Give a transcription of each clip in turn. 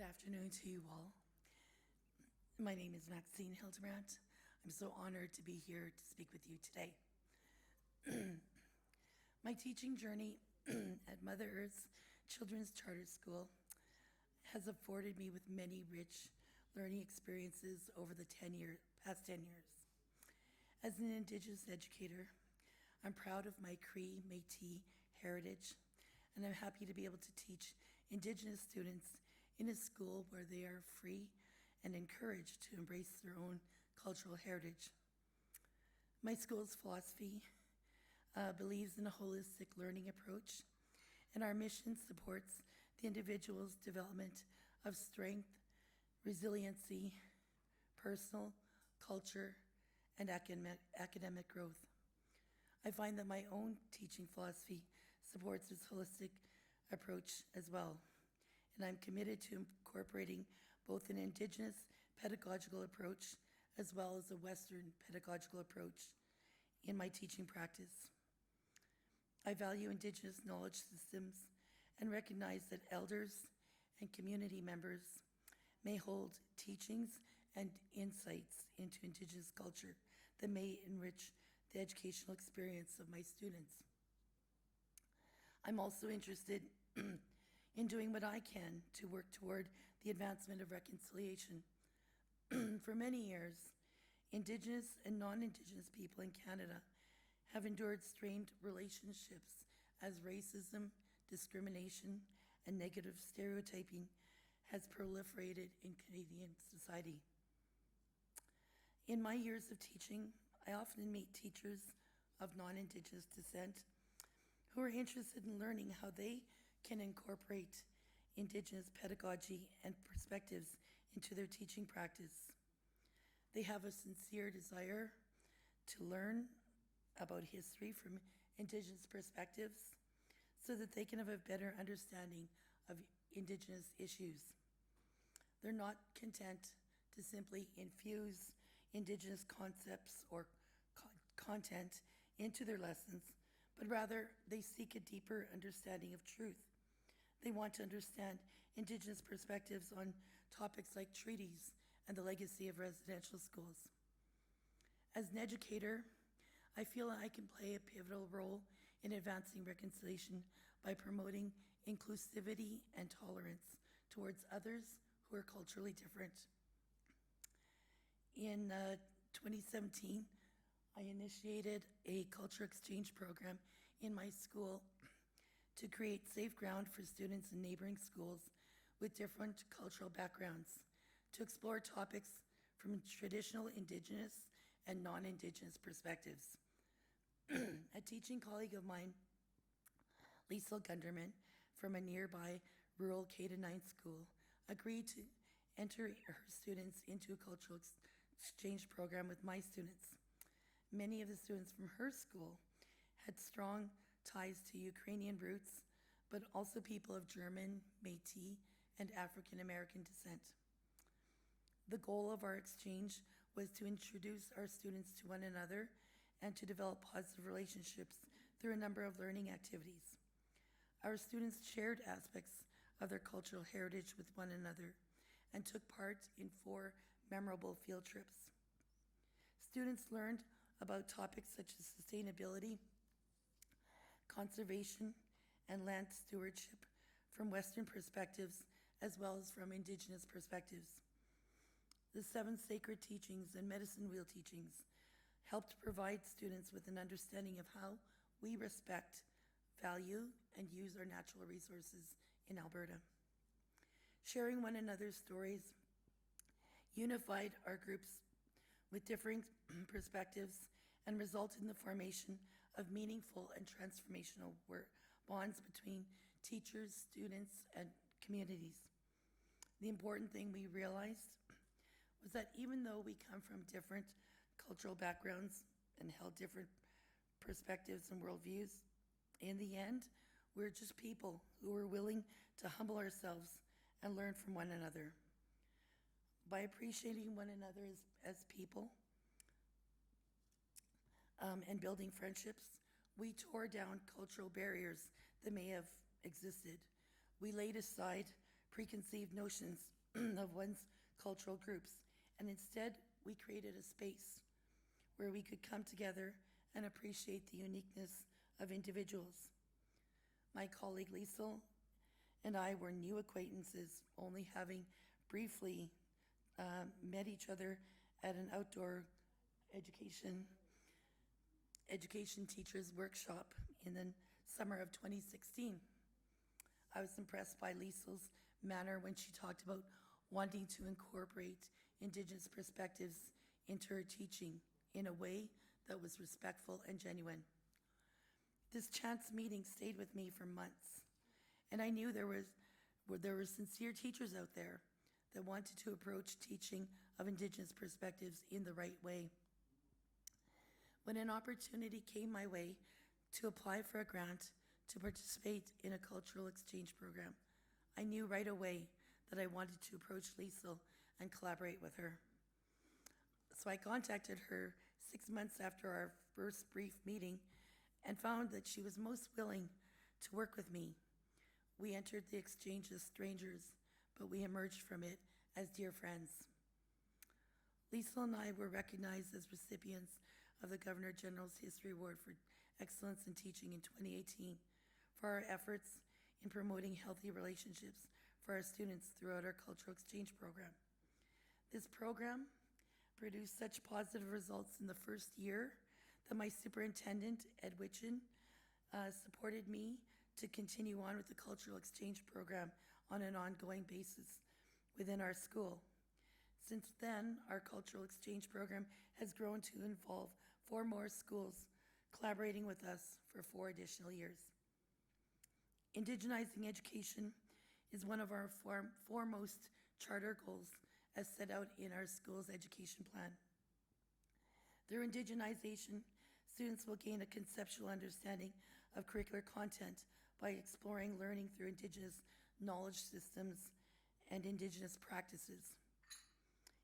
afternoon to you all. My name is Maxine Hildebrandt. I'm so honored to be here to speak with you today. My teaching journey at Mother Earth's Children's Charter School has afforded me with many rich learning experiences over the past 10 years. As an Indigenous educator, I'm proud of my Cree Métis heritage, and I'm happy to be able to teach Indigenous students in a school where they are free and encouraged to embrace their own cultural heritage. My school's philosophy believes in a holistic learning approach, and our mission supports the individual's development of strength, resiliency, personal, culture, and academic growth. I find that my own teaching philosophy supports this holistic approach as well, and I'm committed to incorporating both an Indigenous pedagogical approach as well as a Western pedagogical approach in my teaching practice. I value Indigenous knowledge systems and recognize that elders and community members may hold teachings and insights into Indigenous culture that may enrich the educational experience of my students. I'm also interested in doing what I can to work toward the advancement of reconciliation. For many years, Indigenous and non-Indigenous people in Canada have endured strained relationships as racism, discrimination, and negative stereotyping has proliferated in Canadian society. In my years of teaching, I often meet teachers of non-Indigenous descent who are interested in learning how they can incorporate Indigenous pedagogy and perspectives into their teaching practice. They have a sincere desire to learn about history from Indigenous perspectives so that they can have a better understanding of Indigenous issues. They're not content to simply infuse Indigenous concepts or content into their lessons, but rather they seek a deeper understanding of truth. They want to understand Indigenous perspectives on topics like treaties and the legacy of residential schools. As an educator, I feel I can play a pivotal role in advancing reconciliation by promoting inclusivity and tolerance towards others who are culturally different. In 2017, I initiated a culture exchange program in my school to create safe ground for students in neighboring schools with different cultural backgrounds to explore topics from traditional Indigenous and non-Indigenous perspectives. A teaching colleague of mine, Liesl Gunderman, from a nearby rural K-9 school, agreed to enter her students into a cultural exchange program with my students. Many of the students from her school had strong ties to Ukrainian roots, but also people of German, Métis, and African American descent. The goal of our exchange was to introduce our students to one another and to develop positive relationships through a number of learning activities. Our students shared aspects of their cultural heritage with one another and took part in 4 memorable field trips. Students learned about topics such as sustainability, conservation, and land stewardship from Western perspectives as well as from Indigenous perspectives. The 7 sacred teachings and medicine wheel teachings helped provide students with an understanding of how we respect, value, and use our natural resources in Alberta. Sharing one another's stories unified our groups with differing perspectives and resulted in the formation of meaningful and transformational bonds between teachers, students, and communities. The important thing we realized was that even though we come from different cultural backgrounds and held different perspectives and worldviews, in the end, we're just people who were willing to humble ourselves and learn from one another. By appreciating one another as people and building friendships, we tore down cultural barriers that may have existed. We laid aside preconceived notions of one's cultural groups, and instead we created a space where we could come together and appreciate the uniqueness of individuals. My colleague Liesel and I were new acquaintances, only having briefly met each other at an outdoor education teachers workshop in the summer of 2016. I was impressed by Liesel's manner when she talked about wanting to incorporate Indigenous perspectives into her teaching in a way that was respectful and genuine. This chance meeting stayed with me for months, and I knew there were sincere teachers out there that wanted to approach teaching of Indigenous perspectives in the right way. When an opportunity came my way to apply for a grant to participate in a cultural exchange program, I knew right away that I wanted to approach Liesel and collaborate with her. So I contacted her 6 months after our first brief meeting and found that she was most willing to work with me. We entered the exchange as strangers, but we emerged from it as dear friends. Liesel and I were recognized as recipients of the Governor General's History Award for Excellence in Teaching in 2018 for our efforts in promoting healthy relationships for our students throughout our cultural exchange program. This program produced such positive results in the first year that my superintendent, Ed Witchen, supported me to continue on with the cultural exchange program on an ongoing basis within our school. Since then, our cultural exchange program has grown to involve 4 more schools collaborating with us for 4 additional years. Indigenizing education is one of our foremost charter goals as set out in our school's education plan. Through indigenization, students will gain a conceptual understanding of curricular content by exploring learning through Indigenous knowledge systems and Indigenous practices.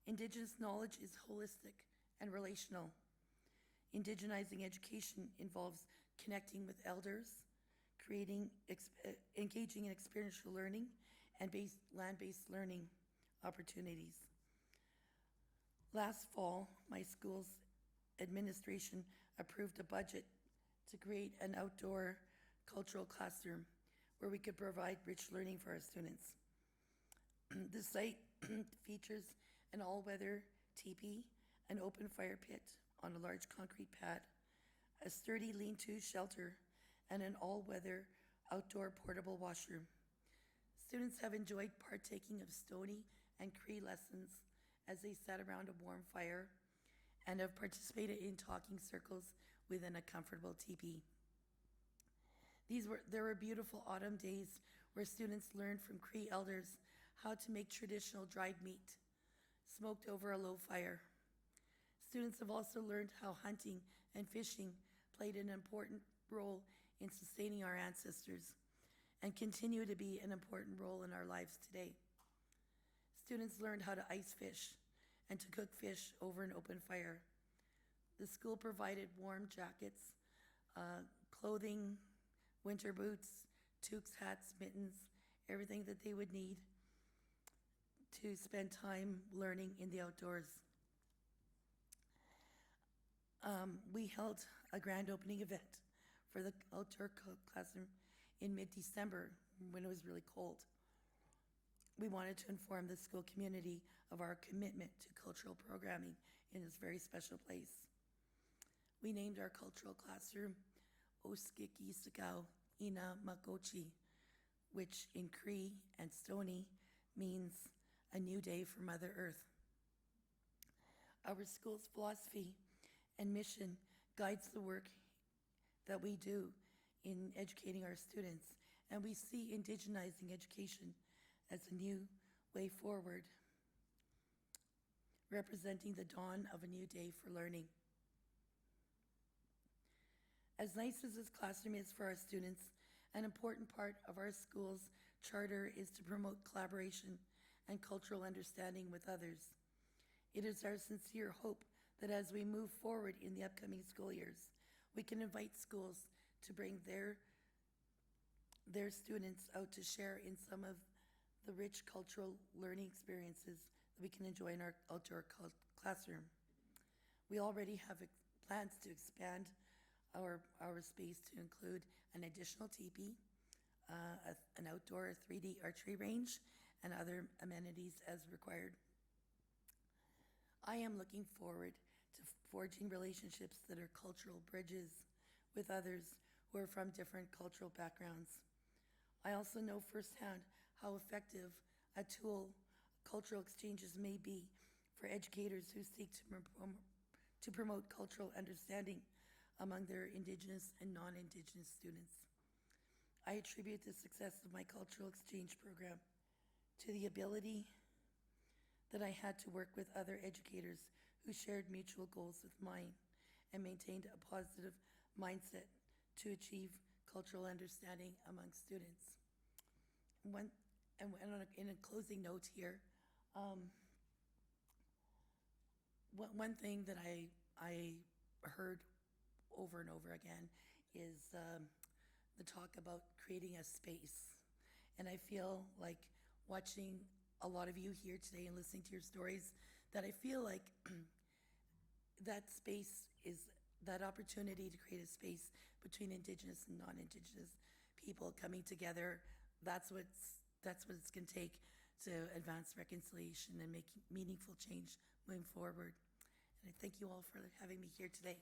Indigenous knowledge is holistic and relational. Indigenizing education involves connecting with elders, engaging in experiential learning, and land-based learning opportunities. Last fall, my school's administration approved a budget to create an outdoor cultural classroom where we could provide rich learning for our students. The site features an all-weather teepee, an open fire pit on a large concrete pad, a sturdy lean-to shelter, and an all-weather outdoor portable washroom. Students have enjoyed partaking of Stoney and Cree lessons as they sat around a warm fire and have participated in talking circles within a comfortable teepee. There were beautiful autumn days where students learned from Cree elders how to make traditional dried meat, smoked over a low fire. Students have also learned how hunting and fishing played an important role in sustaining our ancestors and continue to be an important role in our lives today. Students learned how to ice fish and to cook fish over an open fire. The school provided warm jackets, clothing, winter boots, toques, hats, mittens, everything that they would need to spend time learning in the outdoors. We held a grand opening event for the outdoor classroom in mid-December when it was really cold. We wanted to inform the school community of our commitment to cultural programming in this very special place. We named our cultural classroom Oskikisakau Ina Makochi, which in Cree and Stoney means a new day for Mother Earth. Our school's philosophy and mission guides the work that we do in educating our students, and we see indigenizing education as a new way forward, representing the dawn of a new day for learning. As nice as this classroom is for our students, an important part of our school's charter is to promote collaboration and cultural understanding with others. It is our sincere hope that as we move forward in the upcoming school years, we can invite schools to bring their students out to share in some of the rich cultural learning experiences that we can enjoy in our outdoor classroom. We already have plans to expand our space to include an additional teepee, an outdoor 3D archery range, and other amenities as required. I am looking forward to forging relationships that are cultural bridges with others who are from different cultural backgrounds. I also know firsthand how effective a tool cultural exchanges may be for educators who seek to promote cultural understanding among their Indigenous and non-Indigenous students. I attribute the success of my cultural exchange program to the ability that I had to work with other educators who shared mutual goals with mine and maintained a positive mindset to achieve cultural understanding among students. In a closing note here, one thing that I heard over and over again is the talk about creating a space. And I feel like watching a lot of you here today and listening to your stories that I feel like that space is that opportunity to create a space between Indigenous and non-Indigenous people coming together. That's what it's going to take to advance reconciliation and make meaningful change moving forward. And I thank you all for having me here today.